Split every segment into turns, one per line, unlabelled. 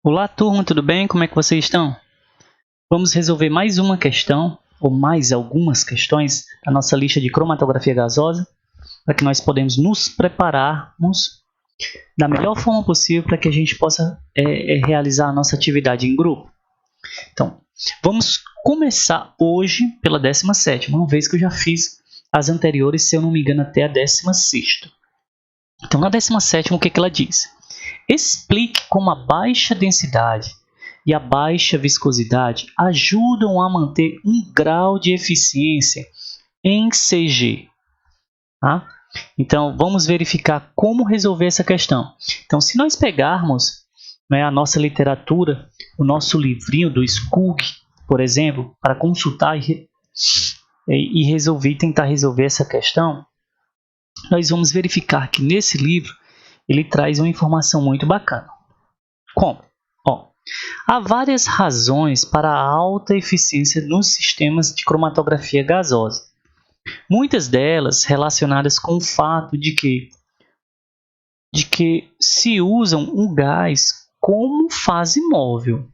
Olá, turma, tudo bem? Como é que vocês estão? Vamos resolver mais uma questão, ou mais algumas questões, da nossa lista de cromatografia gasosa, para que nós podemos nos prepararmos da melhor forma possível para que a gente possa realizar a nossa atividade em grupo. Então, vamos começar hoje pela 17ª, uma vez que eu já fiz as anteriores, se eu não me engano, até a 16ª. Então, na 17ª, o que ela diz? Explique como a baixa densidade e a baixa viscosidade ajudam a manter um grau de eficiência em CG. Tá? Então, vamos verificar como resolver essa questão. Então, se nós pegarmos a nossa literatura, o nosso livrinho do Skug, por exemplo, para consultar e tentar resolver essa questão, nós vamos verificar que nesse livro ele traz uma informação muito bacana. Como? Há várias razões para a alta eficiência nos sistemas de cromatografia gasosa. Muitas delas relacionadas com o fato de que se usam um gás como fase móvel.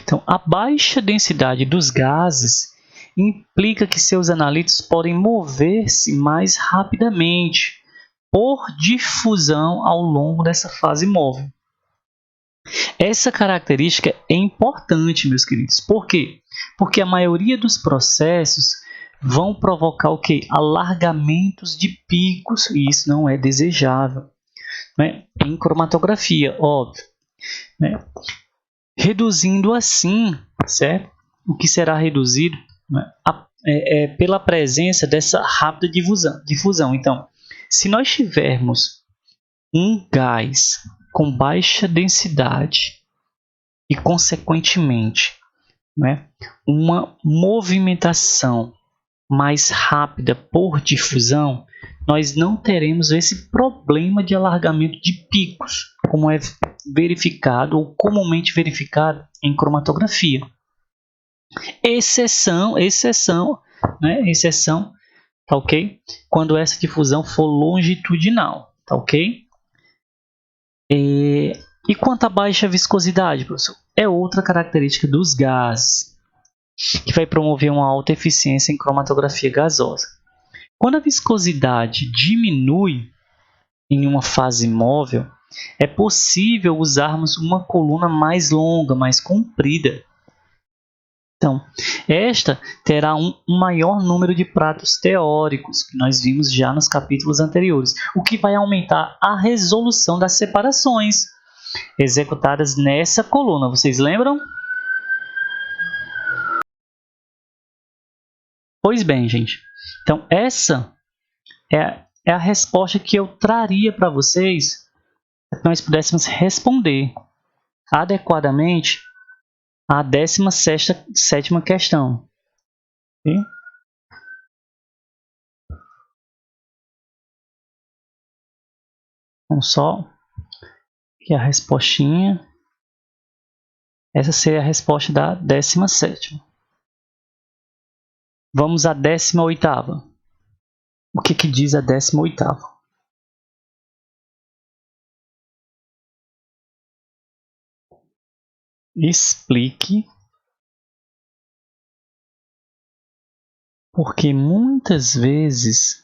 Então, a baixa densidade dos gases implica que seus analíticos podem mover-se mais rapidamente por difusão ao longo dessa fase móvel. Essa característica é importante, meus queridos. Por quê? Porque a maioria dos processos vão provocar o quê? Alargamentos de picos, e isso não é desejável, né? Em cromatografia, óbvio, né? Reduzindo assim, certo? O que será reduzido, né? Pela presença dessa rápida difusão. Então, se nós tivermos um gás com baixa densidade e, consequentemente, né, uma movimentação mais rápida por difusão, nós não teremos esse problema de alargamento de picos, como é verificado ou comumente verificado em cromatografia. Exceção, tá ok? Quando essa difusão for longitudinal, tá ok? E quanto à baixa viscosidade, professor? É outra característica dos gases, que vai promover uma alta eficiência em cromatografia gasosa. Quando a viscosidade diminui em uma fase móvel, é possível usarmos uma coluna mais longa, mais comprida. Então, esta terá um maior número de pratos teóricos, que nós vimos já nos capítulos anteriores, o que vai aumentar a resolução das separações executadas nessa coluna. Vocês lembram? Pois bem, gente. Então, essa é a resposta que eu traria para vocês, para que nós pudéssemos responder adequadamente a 17ª questão. Okay? Então, só que a respostinha, essa seria a resposta da 17ª. Vamos à 18ª. O que diz a 18ª? Explique porque muitas vezes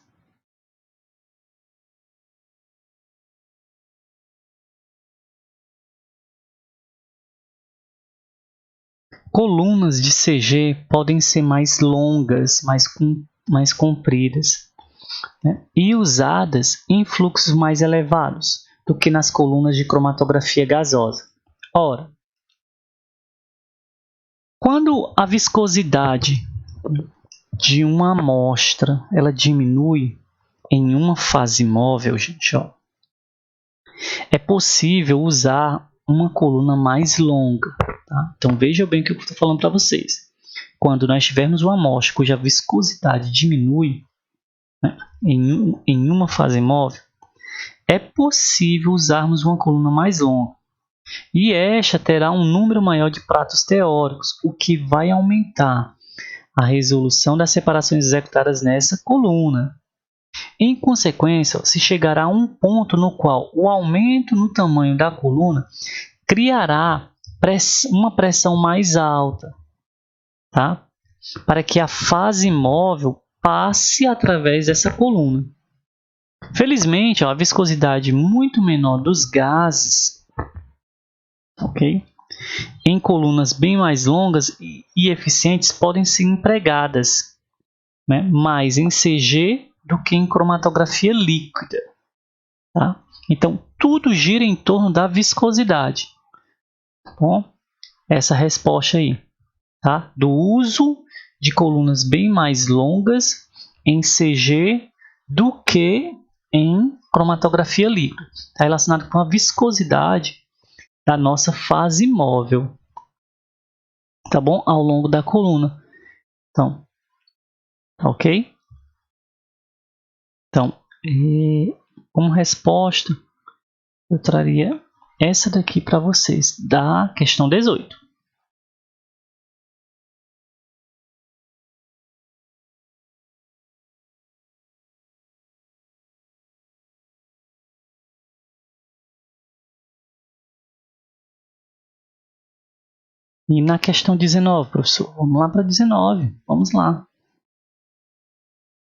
colunas de CG podem ser mais longas, mais compridas, né? E usadas em fluxos mais elevados do que nas colunas de cromatografia gasosa. Ora, quando a viscosidade de uma amostra ela diminui em uma fase móvel, gente, é possível usar uma coluna mais longa. Tá? Então veja bem o que eu estou falando para vocês. Quando nós tivermos uma amostra cuja viscosidade diminui, né, em uma fase móvel, é possível usarmos uma coluna mais longa. E esta terá um número maior de pratos teóricos, o que vai aumentar a resolução das separações executadas nessa coluna. Em consequência, se chegará a um ponto no qual o aumento no tamanho da coluna criará uma pressão mais alta, tá? Para que a fase móvel passe através dessa coluna. Felizmente, a viscosidade muito menor dos gases, ok? Em colunas bem mais longas e eficientes podem ser empregadas, né, mais em CG do que em cromatografia líquida. Tá? Então, tudo gira em torno da viscosidade. Bom, essa resposta aí, tá? Do uso de colunas bem mais longas em CG do que em cromatografia líquida. Está relacionado com a viscosidade da nossa fase móvel, tá bom? Ao longo da coluna. Então, ok? Então, como resposta, eu traria essa daqui para vocês, da questão 18. E na questão 19, professor, vamos lá para 19, vamos lá.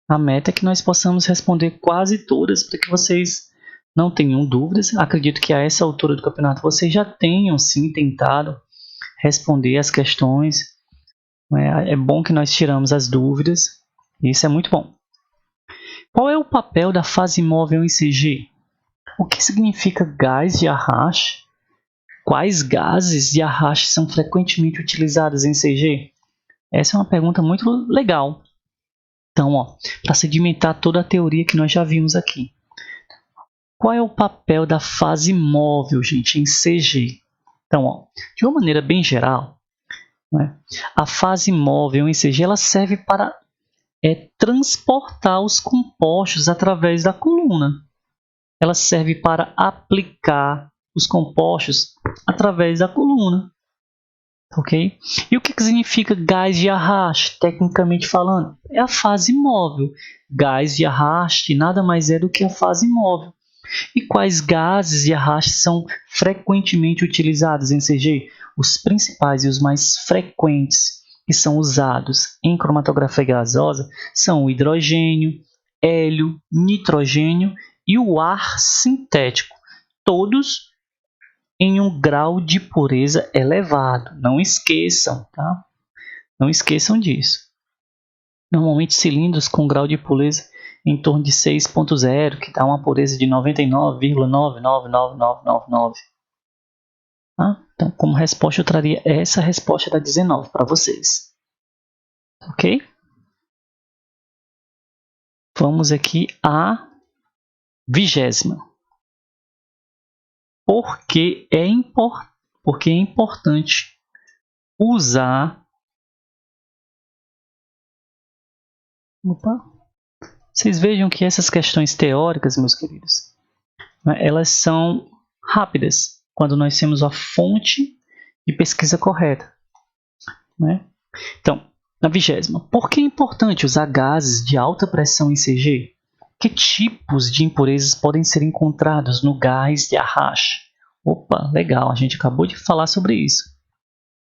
A meta é que nós possamos responder quase todas para que vocês não tenham dúvidas. Acredito que a essa altura do campeonato vocês já tenham sim tentado responder as questões. É bom que nós tiramos as dúvidas. Isso é muito bom. Qual é o papel da fase móvel em CG? O que significa gás de arraste? Quais gases de arraste são frequentemente utilizados em CG? Essa é uma pergunta muito legal. Então, para sedimentar toda a teoria que nós já vimos aqui. Qual é o papel da fase móvel, gente, em CG? Então, de uma maneira bem geral, né, a fase móvel em CG ela serve para transportar os compostos através da coluna. Ela serve para aplicar os compostos através da coluna. Ok? E o que significa gás de arraste, tecnicamente falando? É a fase móvel. Gás de arraste nada mais é do que a fase móvel. E quais gases de arraste são frequentemente utilizados em CG? Os principais e os mais frequentes que são usados em cromatografia gasosa são o hidrogênio, hélio, nitrogênio e o ar sintético. Todos em um grau de pureza elevado. Não esqueçam, tá? Não esqueçam disso. Normalmente cilindros com grau de pureza em torno de 6.0, que dá uma pureza de 99,999999. Tá? Então, como resposta, eu traria essa resposta da 19 para vocês. Ok? Vamos aqui à 20ª. Porque é importante usar... Opa. Vocês vejam que essas questões teóricas, meus queridos, elas são rápidas quando nós temos a fonte de pesquisa correta. Né? Então, na 20ª, por que é importante usar gases de alta pressão em CG? Que tipos de impurezas podem ser encontrados no gás de arraste? Opa, legal, a gente acabou de falar sobre isso.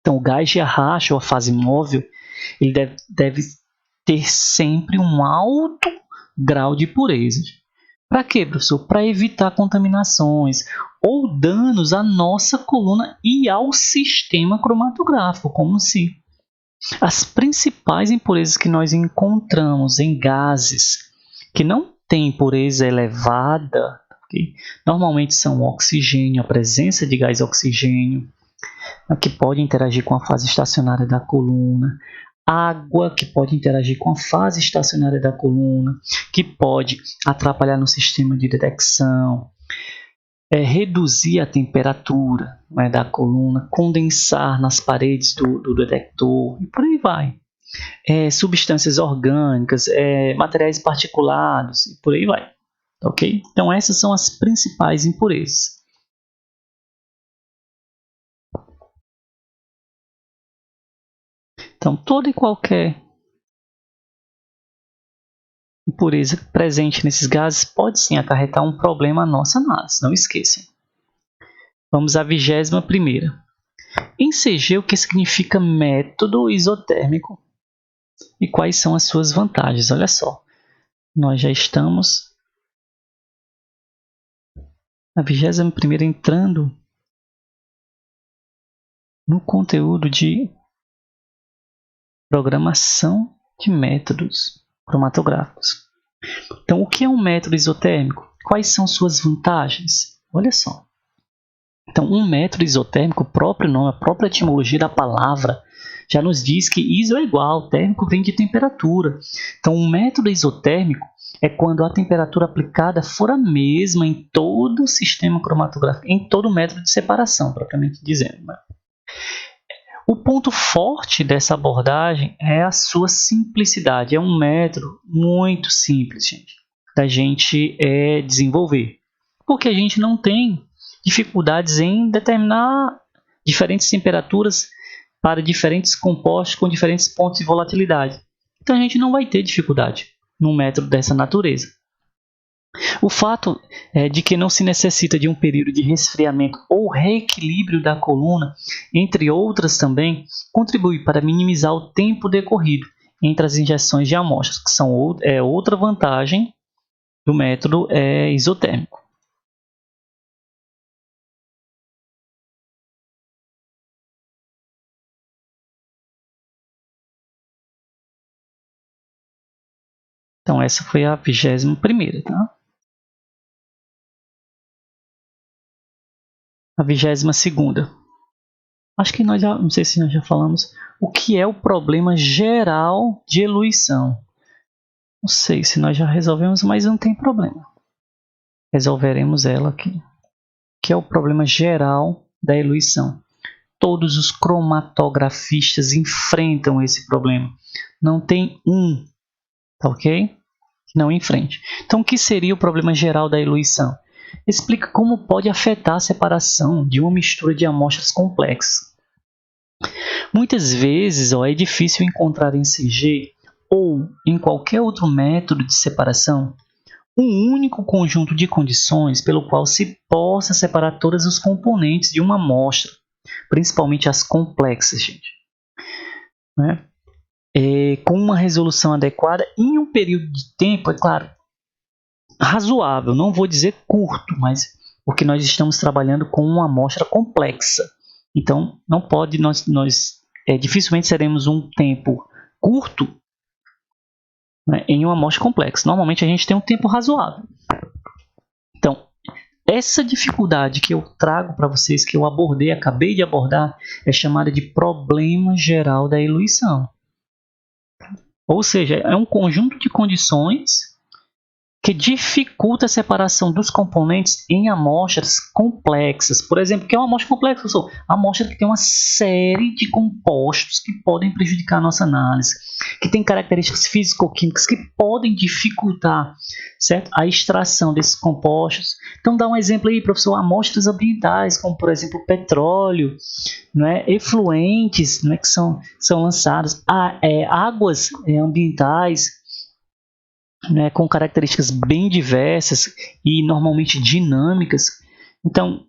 Então, o gás de arraste, ou a fase móvel, ele deve ter sempre um alto grau de pureza. Para quê, professor? Para evitar contaminações ou danos à nossa coluna e ao sistema cromatográfico, como se as principais impurezas que nós encontramos em gases que não têm pureza elevada, okay? Normalmente são o oxigênio, a presença de gás oxigênio, que pode interagir com a fase estacionária da coluna, água, que pode interagir com a fase estacionária da coluna, que pode atrapalhar no sistema de detecção, reduzir a temperatura, né, da coluna, condensar nas paredes do detector e por aí vai. Substâncias orgânicas, materiais particulados e por aí vai. Ok? Então essas são as principais impurezas. Então toda e qualquer impureza presente nesses gases pode sim acarretar um problema à nossa análise, não esqueçam. Vamos à 21ª. Em CG, o que significa método isotérmico e quais são as suas vantagens? Olha só, nós já estamos na 21ª entrando no conteúdo de programação de métodos cromatográficos. Então, o que é um método isotérmico? Quais são suas vantagens? Olha só. Então, um método isotérmico, o próprio nome, a própria etimologia da palavra, já nos diz que iso é igual, térmico vem de temperatura. Então, um método isotérmico é quando a temperatura aplicada for a mesma em todo o sistema cromatográfico, em todo o método de separação, propriamente dizendo. O ponto forte dessa abordagem é a sua simplicidade. É um método muito simples, gente, da gente desenvolver, porque a gente não tem dificuldades em determinar diferentes temperaturas para diferentes compostos com diferentes pontos de volatilidade. Então a gente não vai ter dificuldade num método dessa natureza. O fato de que não se necessita de um período de resfriamento ou reequilíbrio da coluna, entre outras também, contribui para minimizar o tempo decorrido entre as injeções de amostras, que são outra vantagem do método isotérmico. Então, essa foi a 21ª, tá? A 22ª. Acho que nós já, não sei se nós já falamos, o que é o problema geral de eluição. Não sei se nós já resolvemos, mas não tem problema. Resolveremos ela aqui. Que é o problema geral da eluição. Todos os cromatografistas enfrentam esse problema. Não tem um, tá ok? Que não enfrente. Então, o que seria o problema geral da eluição? Explica como pode afetar a separação de uma mistura de amostras complexas. Muitas vezes é difícil encontrar em CG ou em qualquer outro método de separação um único conjunto de condições pelo qual se possa separar todos os componentes de uma amostra, principalmente as complexas, gente. Né? Com uma resolução adequada em um período de tempo, é claro, razoável, não vou dizer curto, mas porque nós estamos trabalhando com uma amostra complexa. Então, não pode, nós dificilmente seremos um tempo curto, né, em uma amostra complexa. Normalmente a gente tem um tempo razoável. Então, essa dificuldade que eu trago para vocês, que eu acabei de abordar, é chamada de problema geral da eluição. Ou seja, é um conjunto de condições que dificulta a separação dos componentes em amostras complexas. Por exemplo, o que é uma amostra complexa, professor? A amostra que tem uma série de compostos que podem prejudicar a nossa análise, que tem características físico-químicas que podem dificultar, certo, a extração desses compostos. Então, dá um exemplo aí, professor, amostras ambientais, como, por exemplo, petróleo, efluentes, que são lançados, águas ambientais, com características bem diversas e normalmente dinâmicas. Então,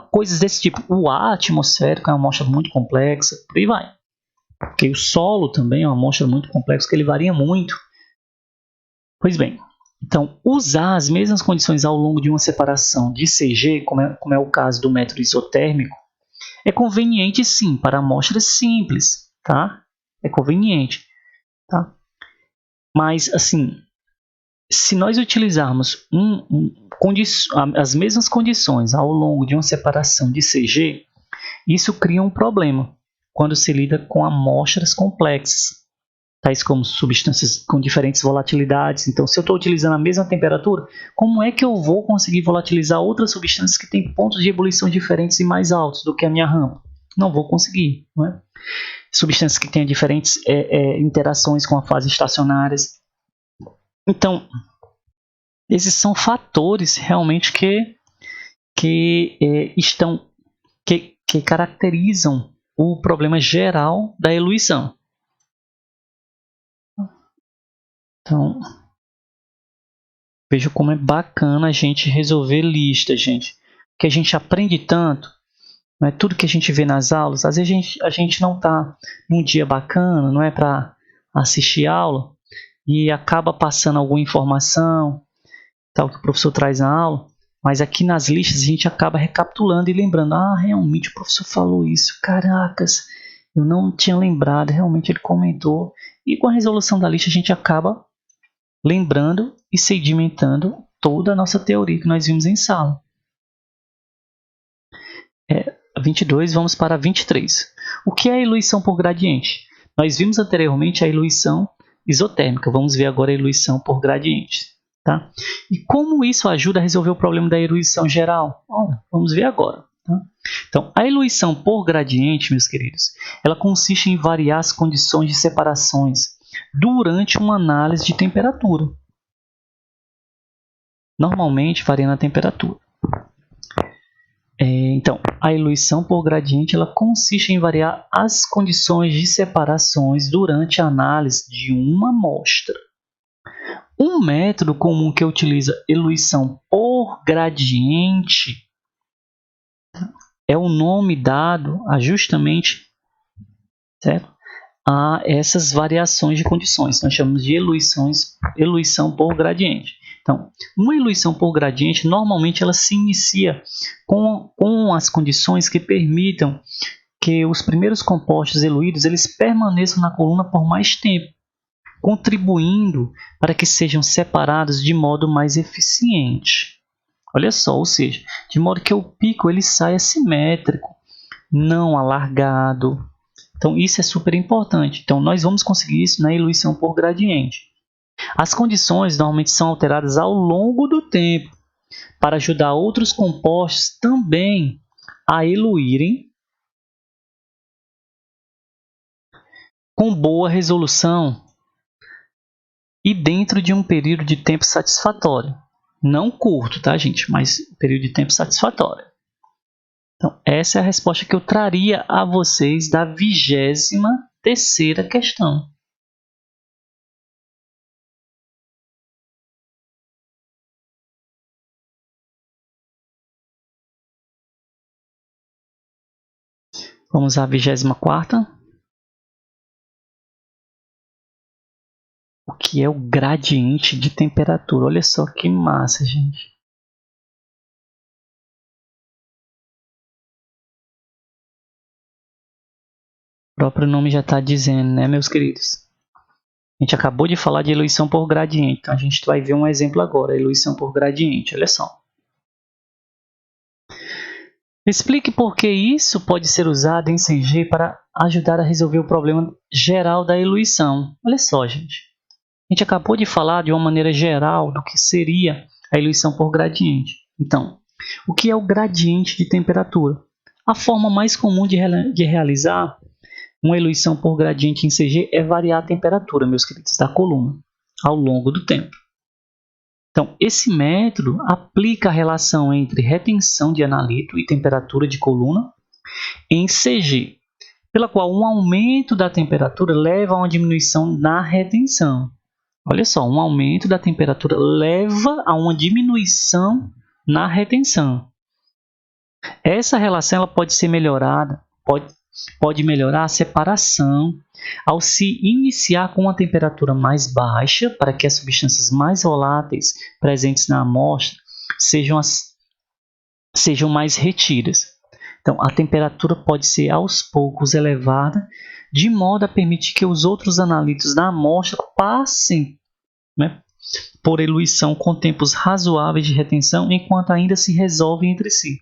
coisas desse tipo. O ar atmosférico é uma amostra muito complexa, por aí vai. Porque o solo também é uma amostra muito complexa, que ele varia muito. Pois bem, então, usar as mesmas condições ao longo de uma separação de CG, como é o caso do método isotérmico, é conveniente sim para amostras simples, tá? É conveniente, tá? Mas, assim, se nós utilizarmos as mesmas condições ao longo de uma separação de CG, isso cria um problema quando se lida com amostras complexas, tais como substâncias com diferentes volatilidades. Então, se eu estou utilizando a mesma temperatura, como é que eu vou conseguir volatilizar outras substâncias que têm pontos de ebulição diferentes e mais altos do que a minha rampa? Não vou conseguir, não é? Substâncias que tenham diferentes interações com a fase estacionárias. Então, esses são fatores realmente que caracterizam o problema geral da eluição. Então, veja como é bacana a gente resolver listas, gente. que a gente aprende tanto, não é tudo que a gente vê nas aulas. Às vezes a gente não está num dia bacana, não é para assistir aula e acaba passando alguma informação, tal que o professor traz na aula, mas aqui nas listas a gente acaba recapitulando e lembrando, realmente o professor falou isso, caracas, eu não tinha lembrado, realmente ele comentou, e com a resolução da lista a gente acaba lembrando e sedimentando toda a nossa teoria que nós vimos em sala. 22, vamos para 23. O que é a eluição por gradiente? Nós vimos anteriormente a eluição isotérmica, vamos ver agora a eluição por gradiente. Tá? E como isso ajuda a resolver o problema da eluição geral? Vamos ver agora. Tá? Então, a eluição por gradiente, meus queridos, ela consiste em variar as condições de separações durante uma análise de temperatura. Normalmente, variando a temperatura. Então, a eluição por gradiente ela consiste em variar as condições de separações durante a análise de uma amostra. Um método comum que utiliza eluição por gradiente é o nome dado a justamente, certo, a essas variações de condições. Nós chamamos de eluição por gradiente. Então, uma eluição por gradiente, normalmente ela se inicia com as condições que permitam que os primeiros compostos eluídos eles permaneçam na coluna por mais tempo, contribuindo para que sejam separados de modo mais eficiente. Olha só, ou seja, de modo que o pico ele saia simétrico, não alargado. Então, isso é super importante. Então, nós vamos conseguir isso na eluição por gradiente. As condições normalmente são alteradas ao longo do tempo para ajudar outros compostos também a eluírem com boa resolução e dentro de um período de tempo satisfatório. Não curto, tá, gente? Mas período de tempo satisfatório. Então, essa é a resposta que eu traria a vocês da 23ª questão. Vamos à 24ª. O que é o gradiente de temperatura? Olha só que massa, gente. O próprio nome já está dizendo, né, meus queridos? A gente acabou de falar de eluição por gradiente, então a gente vai ver um exemplo agora, eluição por gradiente, olha só. Explique por que isso pode ser usado em CG para ajudar a resolver o problema geral da eluição. Olha só, gente. A gente acabou de falar de uma maneira geral do que seria a eluição por gradiente. Então, o que é o gradiente de temperatura? A forma mais comum de realizar uma eluição por gradiente em CG é variar a temperatura, meus queridos, da coluna ao longo do tempo. Então, esse método aplica a relação entre retenção de analito e temperatura de coluna em CG, pela qual um aumento da temperatura leva a uma diminuição na retenção. Olha só, um aumento da temperatura leva a uma diminuição na retenção. Essa relação ela pode ser melhorada, pode melhorar a separação ao se iniciar com uma temperatura mais baixa para que as substâncias mais voláteis presentes na amostra sejam mais retidas. Então, a temperatura pode ser aos poucos elevada de modo a permitir que os outros analitos da amostra passem, né, por eluição com tempos razoáveis de retenção enquanto ainda se resolvem entre si.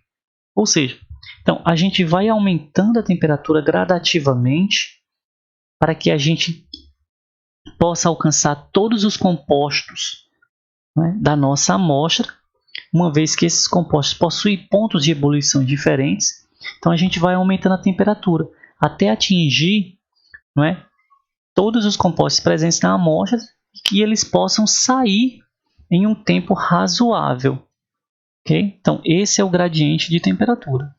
Ou seja, então, a gente vai aumentando a temperatura gradativamente para que a gente possa alcançar todos os compostos, né, da nossa amostra, uma vez que esses compostos possuem pontos de ebulição diferentes. Então, a gente vai aumentando a temperatura até atingir, né, todos os compostos presentes na amostra e que eles possam sair em um tempo razoável. Okay? Então, esse é o gradiente de temperatura.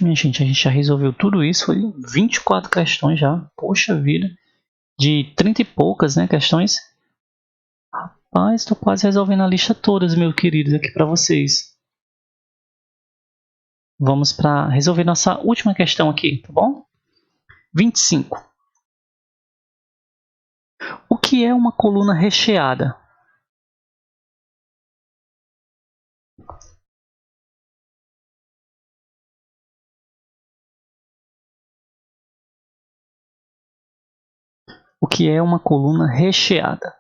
Minha gente, a gente já resolveu tudo isso. Foi 24 questões já. Poxa vida. de 30 e poucas, né, questões. Rapaz, estou quase resolvendo a lista toda, meus queridos, aqui para vocês. Vamos para resolver nossa última questão aqui, tá bom? 25. O que é uma coluna recheada? O que é uma coluna recheada?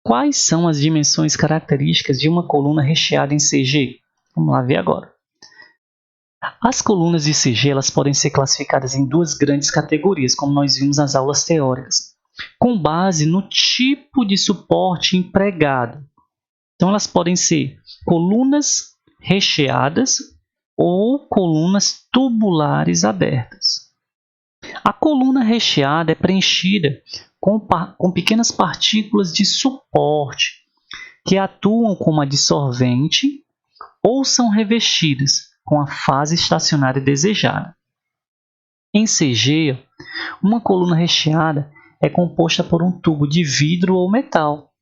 Quais são as dimensões características de uma coluna recheada em CG? Vamos lá ver agora. As colunas de CG elas podem ser classificadas em duas grandes categorias, como nós vimos nas aulas teóricas, com base no tipo de suporte empregado. Então, elas podem ser colunas recheadas ou colunas tubulares abertas. A coluna recheada é preenchida com pequenas partículas de suporte que atuam como adsorvente ou são revestidas com a fase estacionária desejada. Em CG, uma coluna recheada é composta por um tubo de vidro ou metal,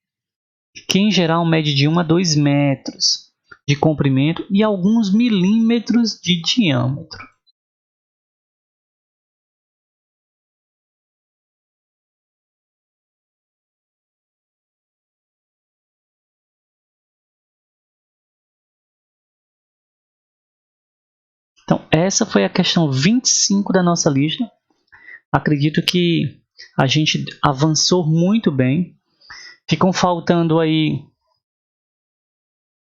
que em geral mede de 1 a 2 metros de comprimento e alguns milímetros de diâmetro. Então, essa foi a questão 25 da nossa lista. Acredito que a gente avançou muito bem. Ficam faltando aí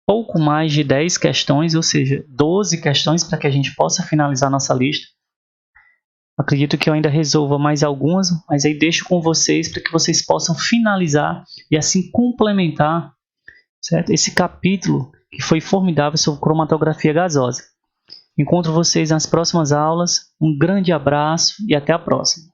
pouco mais de 10 questões, ou seja, 12 questões para que a gente possa finalizar nossa lista. Acredito que eu ainda resolva mais algumas, mas aí deixo com vocês para que vocês possam finalizar e assim complementar, certo? Esse capítulo que foi formidável sobre cromatografia gasosa. Encontro vocês nas próximas aulas. Um grande abraço e até a próxima.